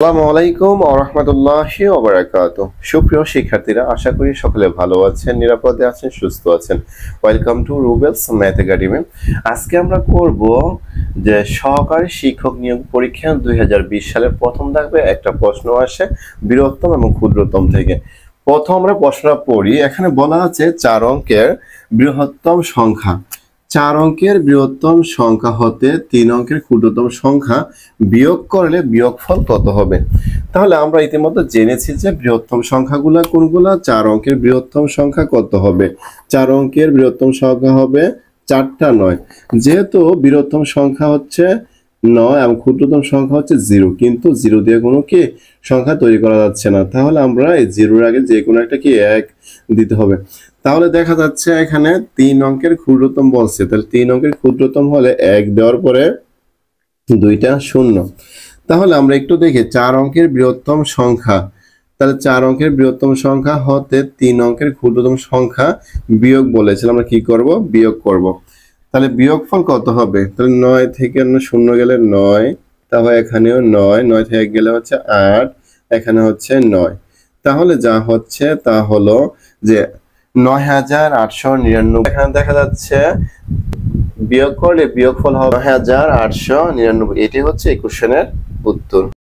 আসসালামু আলাইকুম ওয়া রাহমাতুল্লাহি ওয়া বারাকাতুহু। সুপ্রিয় শিক্ষার্থীরা, আশা করি সকলে ভালো আছেন, নিরাপদে আছেন, সুস্থ আছেন। Welcome to রুবেলস math academy. আজকে আমরা করব যে সহকারী শিক্ষক নিয়োগ পরীক্ষা 2020 সালের প্রথম ধাপে একটা প্রশ্ন আসে বৃহত্তম এবং ক্ষুদ্রতম থেকে। প্রথম আমরা প্রশ্নটা পড়ি। এখানে বলা আছে 4 অঙ্কের বৃহত্তম সংখ্যা। 4 অঙ্কের বৃহত্তম সংখ্যা হতে 3 অঙ্কের ক্ষুদ্রতম সংখ্যা বিয়োগ করলে বিয়োগফল কত হবে? তাহলে আমরা ইতিমধ্যে জেনেছি যে বৃহত্তম সংখ্যাগুলা কোনগুলা। 4 অঙ্কের বৃহত্তম সংখ্যা কত হবে? 4 অঙ্কের বৃহত্তম সংখ্যা হবে 4টা 9। যেহেতু বৃহত্তম সংখ্যা হচ্ছে 9 এবং ক্ষুদ্রতম সংখ্যা হচ্ছে 0, কিন্তু 0 দিয়ে কোনো কি সংখ্যা তৈরি করা যাচ্ছে না। তাহলে আমরা এই 0-এর আগে যে কোনো একটা কি 1 দিতে হবে। তাহলে দেখা যাচ্ছে এখানে 3 অঙ্কের ক্ষুদ্রতম বলছে, তাহলে 3 অঙ্কের ক্ষুদ্রতম হলে 1 দেওয়ার পরে 2টা 0। তাহলে আমরা একটু দেখি 4 অঙ্কের বৃহত্তম সংখ্যা। তাহলে 4 অঙ্কের বৃহত্তম সংখ্যা হতে 3 অঙ্কের ক্ষুদ্রতম সংখ্যা বিয়োগ বলেছিলাম, আমরা কি করব? বিয়োগ করব। তাহলে বিয়োগফল কত হবে? তাহলে 9 থেকে 0 গেলে 9, তাহলে এখানেও 9, 9 থেকে গেলে হচ্ছে 8, এখানে হচ্ছে 9। তাহলে যা হচ্ছে তা হলো যে 9899। এখানে দেখা যাচ্ছে বিয়োগ করলে বিয়োগফল হবে 9899। এটি হচ্ছে এই কোশ্চেনের উত্তর।